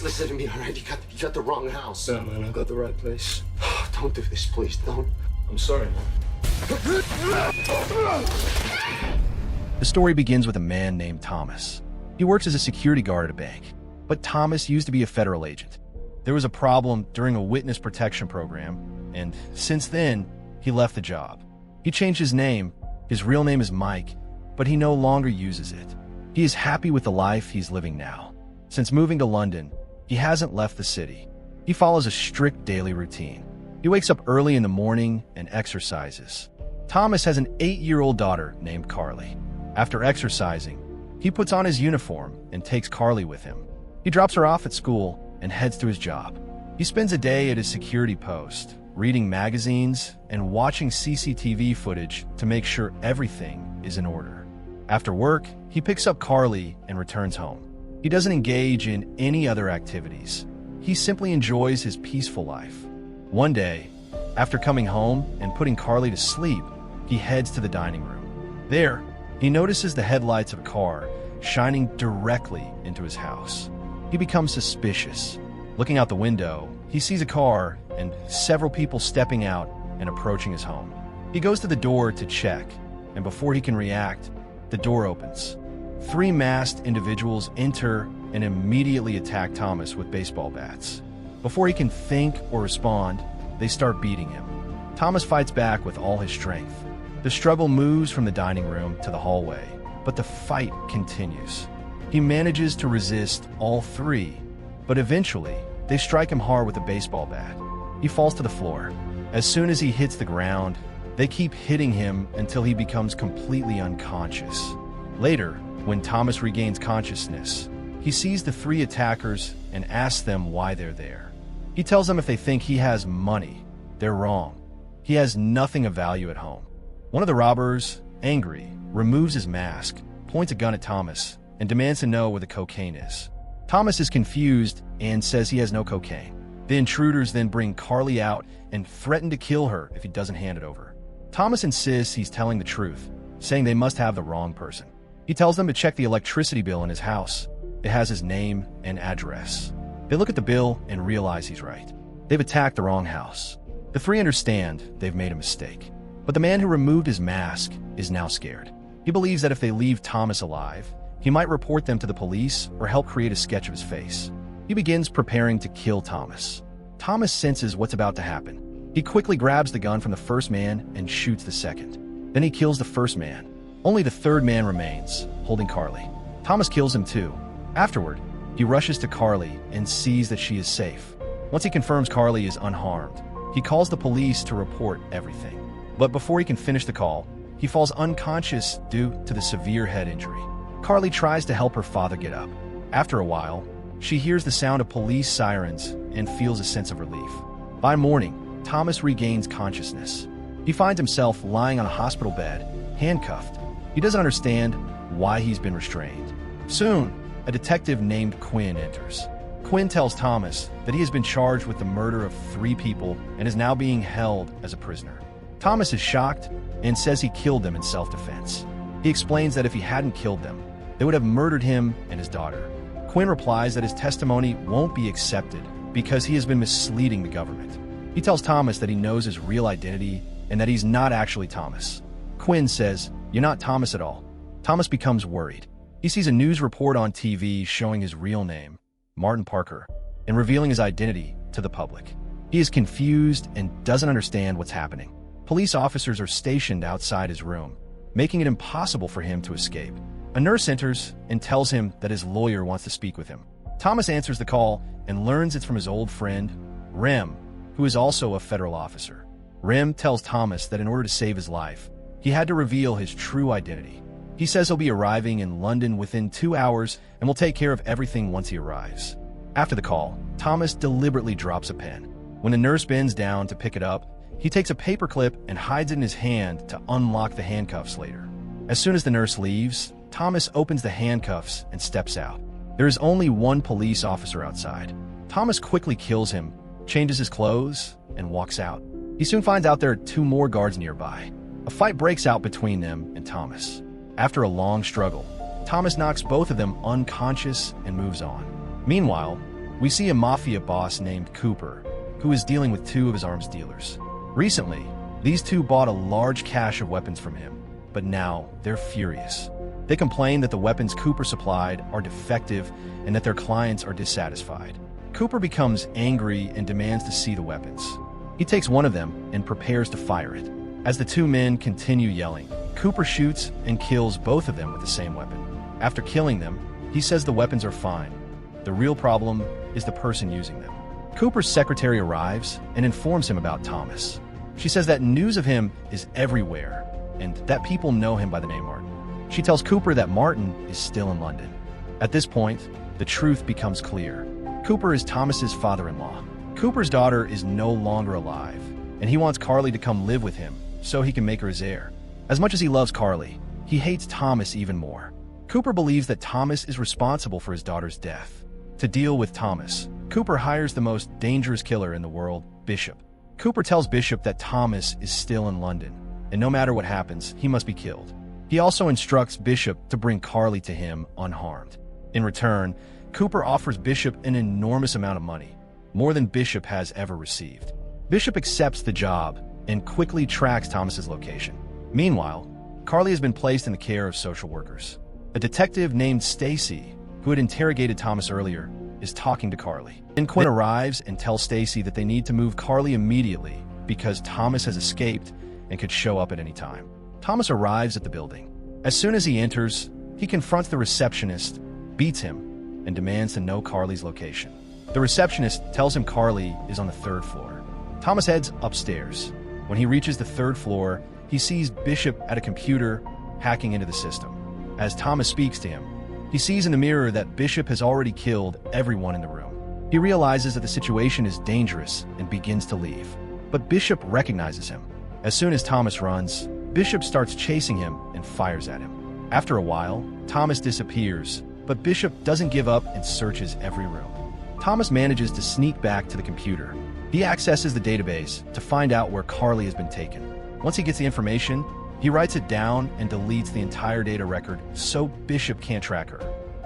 Listen to me, all right? You got the wrong house. No, man, I got the right place. Don't do this, please. Don't. I'm sorry, man. The story begins with a man named Thomas. He works as a security guard at a bank, but Thomas used to be a federal agent. There was a problem during a witness protection program, and since then, he left the job. He changed his name. His real name is Mike, but he no longer uses it. He is happy with the life he's living now. Since moving to London, he hasn't left the city. He follows a strict daily routine. He wakes up early in the morning and exercises. Thomas has an 8-year-old daughter named Carly. After exercising, he puts on his uniform and takes Carly with him. He drops her off at school and heads to his job. He spends a day at his security post, reading magazines and watching CCTV footage to make sure everything is in order. After work, he picks up Carly and returns home. He doesn't engage in any other activities. He simply enjoys his peaceful life. One day, after coming home and putting Carly to sleep, he heads to the dining room. There, he notices the headlights of a car shining directly into his house. He becomes suspicious. Looking out the window, he sees a car and several people stepping out and approaching his home. He goes to the door to check, and before he can react, the door opens. 3 masked individuals enter and immediately attack Thomas with baseball bats. Before he can think or respond, they start beating him. Thomas fights back with all his strength. The struggle moves from the dining room to the hallway, but the fight continues. He manages to resist all 3, but eventually, they strike him hard with a baseball bat. He falls to the floor. As soon as he hits the ground, they keep hitting him until he becomes completely unconscious. Later, when Thomas regains consciousness, he sees the 3 attackers and asks them why they're there. He tells them if they think he has money, they're wrong. He has nothing of value at home. One of the robbers, angry, removes his mask, points a gun at Thomas, and demands to know where the cocaine is. Thomas is confused and says he has no cocaine. The intruders then bring Carly out and threaten to kill her if he doesn't hand it over. Thomas insists he's telling the truth, saying they must have the wrong person. He tells them to check the electricity bill in his house. It has his name and address. They look at the bill and realize he's right. They've attacked the wrong house. The 3 understand they've made a mistake. But the man who removed his mask is now scared. He believes that if they leave Thomas alive, he might report them to the police or help create a sketch of his face. He begins preparing to kill Thomas. Thomas senses what's about to happen. He quickly grabs the gun from the first man and shoots the second. Then he kills the first man. Only the third man remains, holding Carly. Thomas kills him too. Afterward, he rushes to Carly and sees that she is safe. Once he confirms Carly is unharmed, he calls the police to report everything. But before he can finish the call, he falls unconscious due to the severe head injury. Carly tries to help her father get up. After a while, she hears the sound of police sirens and feels a sense of relief. By morning, Thomas regains consciousness. He finds himself lying on a hospital bed, handcuffed. He doesn't understand why he's been restrained. Soon, a detective named Quinn enters. Quinn tells Thomas that he has been charged with the murder of 3 people and is now being held as a prisoner. Thomas is shocked and says he killed them in self-defense. He explains that if he hadn't killed them, they would have murdered him and his daughter. Quinn replies that his testimony won't be accepted because he has been misleading the government. He tells Thomas that he knows his real identity and that he's not actually Thomas. Quinn says, "You're not Thomas at all." Thomas becomes worried. He sees a news report on TV showing his real name, Martin Parker, and revealing his identity to the public. He is confused and doesn't understand what's happening. Police officers are stationed outside his room, making it impossible for him to escape. A nurse enters and tells him that his lawyer wants to speak with him. Thomas answers the call and learns it's from his old friend, Rem, who is also a federal officer. Rem tells Thomas that in order to save his life, he had to reveal his true identity. He says he'll be arriving in London within 2 hours and will take care of everything once he arrives. After the call, Thomas deliberately drops a pen. When the nurse bends down to pick it up, he takes a paperclip and hides it in his hand to unlock the handcuffs later. As soon as the nurse leaves, Thomas opens the handcuffs and steps out. There is only one police officer outside. Thomas quickly kills him, changes his clothes, and walks out. He soon finds out there are 2 more guards nearby. A fight breaks out between them and Thomas. After a long struggle, Thomas knocks both of them unconscious and moves on. Meanwhile, we see a mafia boss named Cooper, who is dealing with two of his arms dealers. Recently, these two bought a large cache of weapons from him, but now they're furious. They complain that the weapons Cooper supplied are defective and that their clients are dissatisfied. Cooper becomes angry and demands to see the weapons. He takes one of them and prepares to fire it. As the two men continue yelling, Cooper shoots and kills both of them with the same weapon. After killing them, he says the weapons are fine. The real problem is the person using them. Cooper's secretary arrives and informs him about Thomas. She says that news of him is everywhere and that people know him by the name Martin. She tells Cooper that Martin is still in London. At this point, the truth becomes clear. Cooper is Thomas's father-in-law. Cooper's daughter is no longer alive, and he wants Carly to come live with him so he can make her his heir. As much as he loves Carly, he hates Thomas even more. Cooper believes that Thomas is responsible for his daughter's death. To deal with Thomas, Cooper hires the most dangerous killer in the world, Bishop. Cooper tells Bishop that Thomas is still in London, and no matter what happens, he must be killed. He also instructs Bishop to bring Carly to him unharmed. In return, Cooper offers Bishop an enormous amount of money, more than Bishop has ever received. Bishop accepts the job and quickly tracks Thomas's location. Meanwhile, Carly has been placed in the care of social workers. A detective named Stacy, who had interrogated Thomas earlier, is talking to Carly. Then Quinn arrives and tells Stacy that they need to move Carly immediately because Thomas has escaped and could show up at any time. Thomas arrives at the building. As soon as he enters, he confronts the receptionist, beats him, and demands to know Carly's location. The receptionist tells him Carly is on the 3rd floor. Thomas heads upstairs. When he reaches the 3rd floor, he sees Bishop at a computer hacking into the system. As Thomas speaks to him, he sees in the mirror that Bishop has already killed everyone in the room. He realizes that the situation is dangerous and begins to leave. But Bishop recognizes him. As soon as Thomas runs, Bishop starts chasing him and fires at him. After a while, Thomas disappears, but Bishop doesn't give up and searches every room. Thomas manages to sneak back to the computer. He accesses the database to find out where Carly has been taken. Once he gets the information, he writes it down and deletes the entire data record so Bishop can't track her.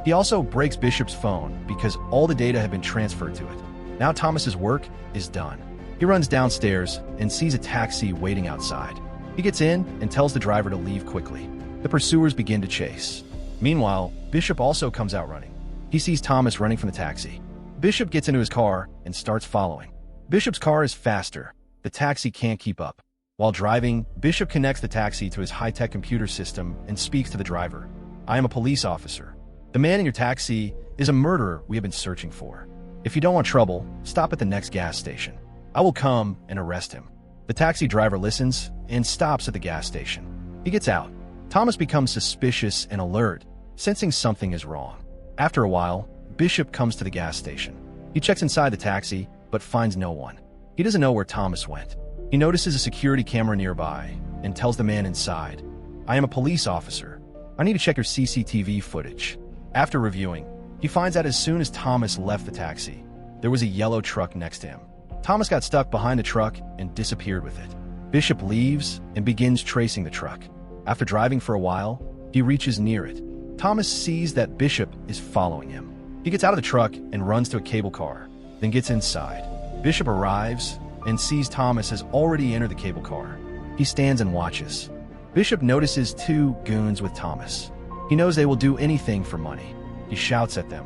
He also breaks Bishop's phone because all the data have been transferred to it. Now Thomas's work is done. He runs downstairs and sees a taxi waiting outside. He gets in and tells the driver to leave quickly. The pursuers begin to chase. Meanwhile, Bishop also comes out running. He sees Thomas running from the taxi. Bishop gets into his car and starts following. Bishop's car is faster. The taxi can't keep up. While driving, Bishop connects the taxi to his high-tech computer system and speaks to the driver. "I am a police officer. The man in your taxi is a murderer we have been searching for. If you don't want trouble, stop at the next gas station. I will come and arrest him." The taxi driver listens and stops at the gas station. He gets out. Thomas becomes suspicious and alert, sensing something is wrong. After a while, Bishop comes to the gas station. He checks inside the taxi, but finds no one. He doesn't know where Thomas went. He notices a security camera nearby and tells the man inside, "I am a police officer. I need to check your CCTV footage." After reviewing, he finds out as soon as Thomas left the taxi, there was a yellow truck next to him. Thomas got stuck behind the truck and disappeared with it. Bishop leaves and begins tracing the truck. After driving for a while, he reaches near it. Thomas sees that Bishop is following him. He gets out of the truck and runs to a cable car, then gets inside. Bishop arrives and sees Thomas has already entered the cable car. He stands and watches. Bishop notices two goons with Thomas. He knows they will do anything for money. He shouts at them,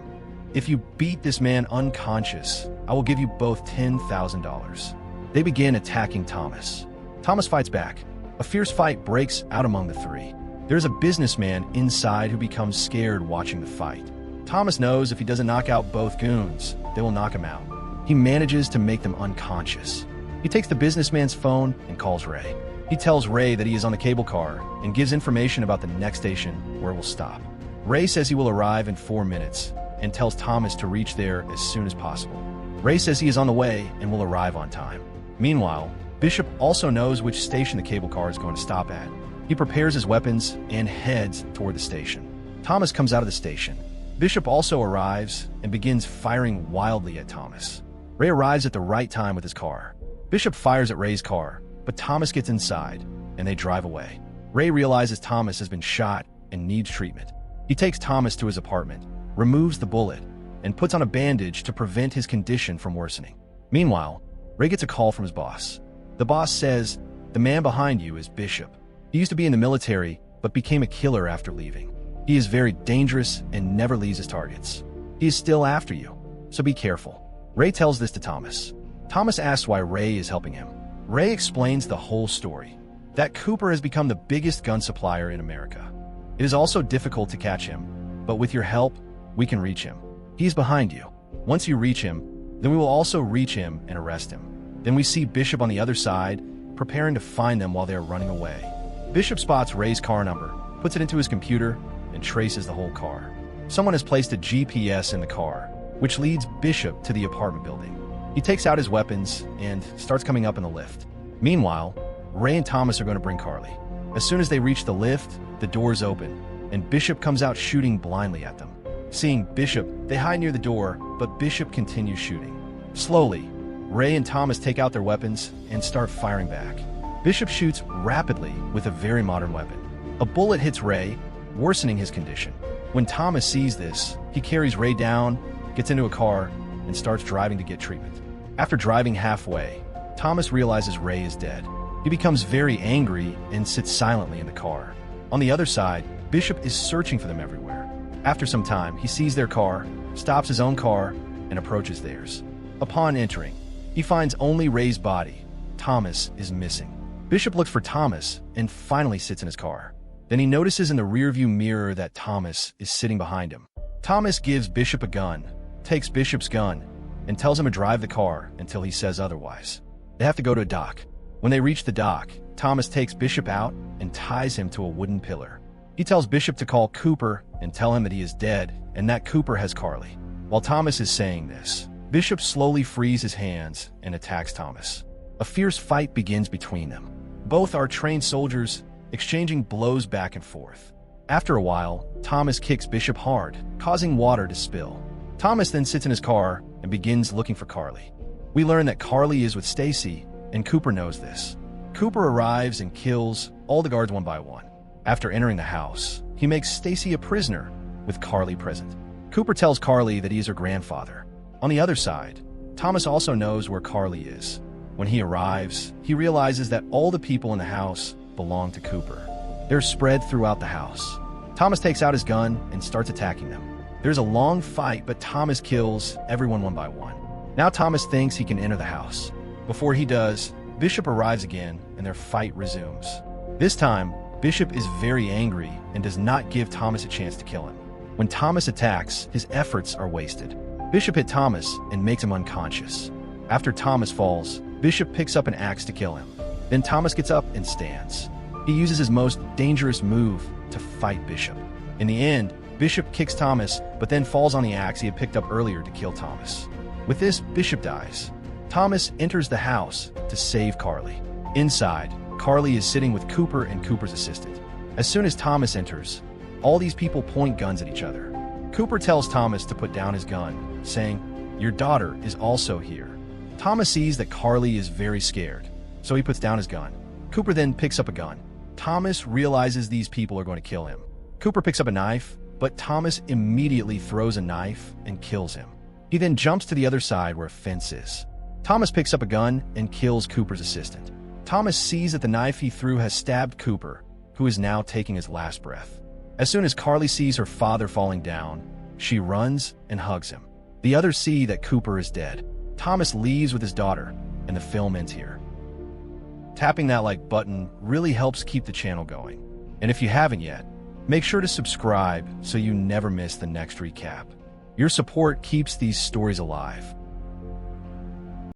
"If you beat this man unconscious, I will give you both $10,000. They begin attacking Thomas. Thomas fights back. A fierce fight breaks out among the three. There's a businessman inside who becomes scared watching the fight. Thomas knows if he doesn't knock out both goons, they will knock him out. He manages to make them unconscious. He takes the businessman's phone and calls Ray. He tells Ray that he is on the cable car and gives information about the next station where it will stop. Ray says he will arrive in 4 minutes and tells Thomas to reach there as soon as possible. Ray says he is on the way and will arrive on time. Meanwhile, Bishop also knows which station the cable car is going to stop at. He prepares his weapons and heads toward the station. Thomas comes out of the station. Bishop also arrives and begins firing wildly at Thomas. Ray arrives at the right time with his car. Bishop fires at Ray's car, but Thomas gets inside, and they drive away. Ray realizes Thomas has been shot and needs treatment. He takes Thomas to his apartment, removes the bullet, and puts on a bandage to prevent his condition from worsening. Meanwhile, Ray gets a call from his boss. The boss says, "The man behind you is Bishop. He used to be in the military, but became a killer after leaving. He is very dangerous and never leaves his targets. He is still after you, so be careful." Ray tells this to Thomas. Thomas asks why Ray is helping him. Ray explains the whole story, that Cooper has become the biggest gun supplier in America. It is also difficult to catch him, but with your help, we can reach him. He's behind you. Once you reach him, then we will also reach him and arrest him. Then we see Bishop on the other side, preparing to find them while they are running away. Bishop spots Ray's car number, puts it into his computer, and traces the whole car. Someone has placed a GPS in the car, which leads Bishop to the apartment building. He takes out his weapons and starts coming up in the lift. Meanwhile, Ray and Thomas are going to bring Carly. As soon as they reach the lift, the doors open, and Bishop comes out shooting blindly at them. Seeing Bishop, they hide near the door, but Bishop continues shooting. Slowly, Ray and Thomas take out their weapons and start firing back. Bishop shoots rapidly with a very modern weapon. A bullet hits Ray, worsening his condition. When Thomas sees this, he carries Ray down, gets into a car, and starts driving to get treatment. After driving halfway, Thomas realizes Ray is dead. He becomes very angry and sits silently in the car. On the other side, Bishop is searching for them everywhere. After some time, he sees their car, stops his own car, and approaches theirs. Upon entering, he finds only Ray's body. Thomas is missing. Bishop looks for Thomas and finally sits in his car. Then he notices in the rearview mirror that Thomas is sitting behind him. Thomas gives Bishop a gun, takes Bishop's gun, and tells him to drive the car until he says otherwise. They have to go to a dock. When they reach the dock, Thomas takes Bishop out and ties him to a wooden pillar. He tells Bishop to call Cooper and tell him that he is dead and that Cooper has Carly. While Thomas is saying this, Bishop slowly frees his hands and attacks Thomas. A fierce fight begins between them. Both are trained soldiers, exchanging blows back and forth. After a while, Thomas kicks Bishop hard, causing water to spill. Thomas then sits in his car and begins looking for Carly. We learn that Carly is with Stacy, and Cooper knows this. Cooper arrives and kills all the guards one by one. After entering the house, he makes Stacy a prisoner, with Carly present. Cooper tells Carly that he is her grandfather. On the other side, Thomas also knows where Carly is. When he arrives, he realizes that all the people in the house belong to Cooper. They're spread throughout the house. Thomas takes out his gun and starts attacking them. There's a long fight, but Thomas kills everyone one by one. Now Thomas thinks he can enter the house. Before he does, Bishop arrives again and their fight resumes. This time, Bishop is very angry and does not give Thomas a chance to kill him. When Thomas attacks, his efforts are wasted. Bishop hit Thomas and makes him unconscious. After Thomas falls, Bishop picks up an axe to kill him. Then Thomas gets up and stands. He uses his most dangerous move to fight Bishop. In the end, Bishop kicks Thomas, but then falls on the axe he had picked up earlier to kill Thomas. With this, Bishop dies. Thomas enters the house to save Carly. Inside, Carly is sitting with Cooper and Cooper's assistant. As soon as Thomas enters, all these people point guns at each other. Cooper tells Thomas to put down his gun, saying, "Your daughter is also here." Thomas sees that Carly is very scared, so he puts down his gun. Cooper then picks up a gun. Thomas realizes these people are going to kill him. Cooper picks up a knife, but Thomas immediately throws a knife and kills him. He then jumps to the other side where a fence is. Thomas picks up a gun and kills Cooper's assistant. Thomas sees that the knife he threw has stabbed Cooper, who is now taking his last breath. As soon as Carly sees her father falling down, she runs and hugs him. The others see that Cooper is dead. Thomas leaves with his daughter, and the film ends here. Tapping that like button really helps keep the channel going. And if you haven't yet, make sure to subscribe so you never miss the next recap. Your support keeps these stories alive.